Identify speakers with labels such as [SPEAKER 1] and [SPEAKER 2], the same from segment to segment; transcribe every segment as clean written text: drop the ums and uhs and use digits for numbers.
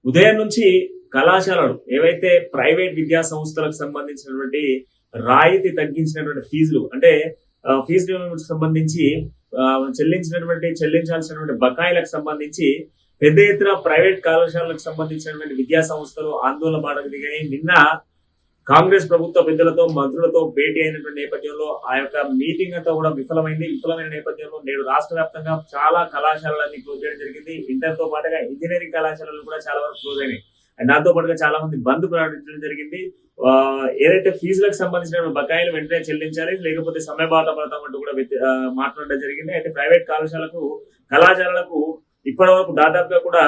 [SPEAKER 1] ఉదయం నుంచి కళాశాలలు ఏవైతే ప్రైవేట్ విద్యా సంస్థలకు సంబంధించినటువంటి రాయితీ తగ్గించినటువంటి ఫీజులు అంటే ఫీజు సంబంధించి చెల్లించాల్సినటువంటి బకాయిలకు సంబంధించి పెద్ద ఎత్తున ప్రైవేట్ కళాశాలకు సంబంధించినటువంటి విద్యా సంస్థలు ఆందోళన బాటకు దిగాయి. నిన్న కాంగ్రెస్ ప్రభుత్వ పెద్దలతో మంత్రులతో భేటీ అయినటువంటి నేపథ్యంలో ఆ యొక్క మీటింగ్ అంతా కూడా విఫలమైన నేపథ్యంలో నేడు రాష్ట్ర వ్యాప్తంగా చాలా కళాశాలలన్నీ క్లోజ్ చేయడం జరిగింది. ఇంటర్ తో పాటుగా ఇంజనీరింగ్ కళాశాలలు కూడా చాలా వరకు క్లోజ్ అయినాయి. అండ్ దాంతో పాటుగా చాలా మంది బంద్ ప్రకటించడం జరిగింది. ఏదైతే ఫీజులకు సంబంధించిన బకాయిలు వెంటనే చెల్లించాలి, లేకపోతే సమయబాట పడతామంటూ కూడా మాట్లాడడం జరిగింది. అయితే ప్రైవేట్ కళాశాలలకు ఇప్పటి వరకు దాదాపుగా కూడా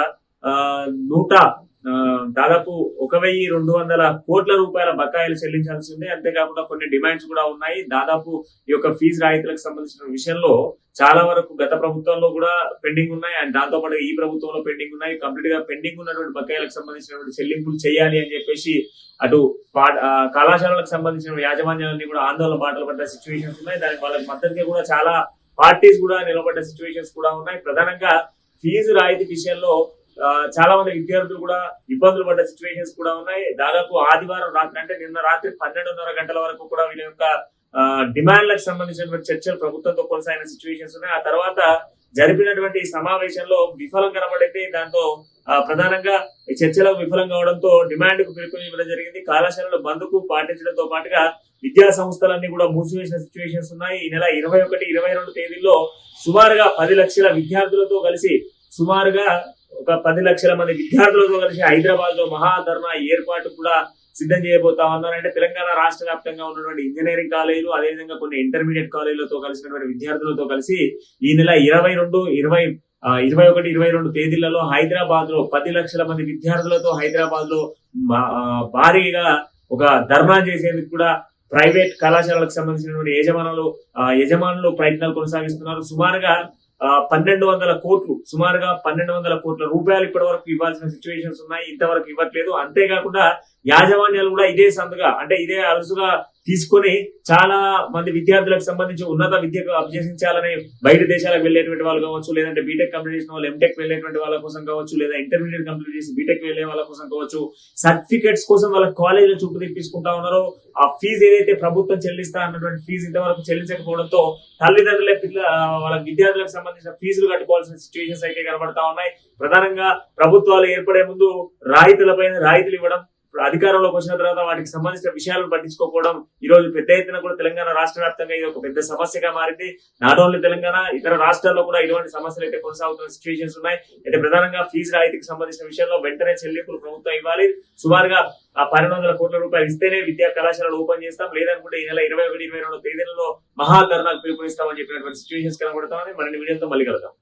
[SPEAKER 1] దాదాపు 1,200 కోట్ల రూపాయల బకాయిలు చెల్లించాల్సి ఉంది. అంతేకాకుండా కొన్ని డిమాండ్స్ కూడా ఉన్నాయి. దాదాపు ఈ యొక్క ఫీజు రాయితీలకు సంబంధించిన విషయంలో చాలా వరకు గత ప్రభుత్వంలో కూడా పెండింగ్ ఉన్నాయి. అండ్ దాంతో పాటు ఈ ప్రభుత్వంలో పెండింగ్ ఉన్నాయి. కంప్లీట్ గా పెండింగ్ ఉన్నటువంటి బకాయిలకు సంబంధించినటువంటి చెల్లింపులు చేయాలి అని చెప్పేసి అటు కళాశాలలకు సంబంధించిన యాజమాన్యాలన్నీ కూడా ఆందోళన బాటలు పడ్డ సిచ్యువేషన్స్ ఉన్నాయి. దానికి వాళ్ళకి మద్దతుగా కూడా చాలా పార్టీస్ కూడా నిలబడ్డ సిచ్యువేషన్స్ కూడా ఉన్నాయి. ప్రధానంగా ఫీజు రాయితీ విషయంలో చాలా మంది విద్యార్థులు కూడా ఇబ్బందులు పడ్డ సిచ్యువేషన్స్ కూడా ఉన్నాయి. దాదాపు ఆదివారం రాత్రి అంటే నిన్న రాత్రి 12:30 గంటల వరకు కూడా వీళ్ళ యొక్క డిమాండ్లకు సంబంధించినటువంటి చర్చలు ప్రభుత్వంతో కొనసాగిన సిచ్యువేషన్స్ ఉన్నాయి. ఆ తర్వాత జరిపినటువంటి సమావేశంలో విఫలం కనబడితే దాంతో ప్రధానంగా చర్చలకు విఫలం కావడంతో డిమాండ్ కు పిలుపునివ్వడం జరిగింది. కళాశాలలో బంద్కు పాటించడంతో పాటుగా విద్యా సంస్థలన్నీ కూడా మూసివేసిన సిచ్యువేషన్స్ ఉన్నాయి. ఈ నెల 21, 22 తేదీల్లో సుమారుగా 10 లక్షల విద్యార్థులతో కలిసి సుమారుగా ఒక 10 లక్షల మంది విద్యార్థులతో కలిసి హైదరాబాద్ లో మహాధర్నా ఏర్పాటు కూడా సిద్ధం చేయబోతా ఉన్నారు. అంటే తెలంగాణ రాష్ట్ర వ్యాప్తంగా ఉన్నటువంటి ఇంజనీరింగ్ కాలేజీలు, అదేవిధంగా కొన్ని ఇంటర్మీడియట్ కాలేజీలతో కలిసినటువంటి విద్యార్థులతో కలిసి ఈ నెల 21, 22 తేదీలలో హైదరాబాద్ లో 10 లక్షల మంది విద్యార్థులతో హైదరాబాద్ లో భారీగా ఒక ధర్నా చేసేందుకు కూడా ప్రైవేట్ కళాశాలలకు సంబంధించినటువంటి యజమానులు ప్రయత్నాలు కొనసాగిస్తున్నారు. సుమారుగా 1,200 కోట్ల రూపాయలు ఇప్పటి వరకు ఇవ్వాల్సిన సిచ్యువేషన్స్ ఉన్నాయి. ఇంతవరకు ఇవ్వట్లేదు. అంతేకాకుండా యాజమాన్యాలు కూడా ఇదే సందుగా అంటే ఇదే అలసుగా తీసుకొని చాలా మంది విద్యార్థులకు సంబంధించి ఉన్నత విద్యకు అభ్యసించాలని బయట దేశాలకు వెళ్లేటువంటి వాళ్ళు కావచ్చు, లేదంటే బీటెక్ కంప్లీట్ చేసిన వాళ్ళు ఎంటెక్ వెళ్లేటువంటి వాళ్ళ కోసం కావచ్చు, లేదా ఇంటర్మీడియట్ కంప్లీట్ చేసి బీటెక్ వెళ్లే వాళ్ళ కోసం కావచ్చు, సర్టిఫికెట్స్ కోసం వాళ్ళ కాలేజీల చుట్టూ తెప్పించుకుంటా ఉన్నారు. ఆ ఫీజు ఏదైతే ప్రభుత్వం చెల్లిస్తా అన్నటువంటి ఫీజు ఇంతవరకు చెల్లించకపోవడంతో తల్లిదండ్రులే వాళ్ళ విద్యార్థులకు సంబంధించిన ఫీజులు కట్టుకోవాల్సిన సిచ్యువేషన్స్ అయితే కనబడతా ఉన్నాయి. ప్రధానంగా ప్రభుత్వాలు ఏర్పడే ముందు రాయితీలు ఇవ్వడం, అధికారంలోకి వచ్చిన తర్వాత వాటికి సంబంధించిన విషయాలను పట్టించుకోకపోవడం ఈ రోజు పెద్ద ఎత్తున కూడా తెలంగాణ రాష్ట్ర వ్యాప్తంగా ఇది ఒక పెద్ద సమస్యగా మారింది. నాట్ ఓన్లీ తెలంగాణ, ఇతర రాష్ట్రాల్లో కూడా ఇటువంటి సమస్యలు అయితే కొనసాగుతున్న సిచ్యువేషన్స్ ఉన్నాయి. అయితే ప్రధానంగా ఫీజు రాయితీకి సంబంధించిన విషయంలో వెంటనే చెల్లింపులు ప్రభుత్వం ఇవ్వాలి. సుమారుగా 1,200 కోట్ల రూపాయలు ఇస్తేనే విద్యా కళాశాలలు ఓపెన్ చేస్తాం, లేదనుకుంటే ఈ నెల 21, 22 తేదీలలో మహాధర్నాకు పిలుపునిస్తామని చెప్పినటువంటి సిచ్యువేషన్స్ కనబడతామని మరిన్ని వీడియోతో మళ్ళీ కలుద్దాం.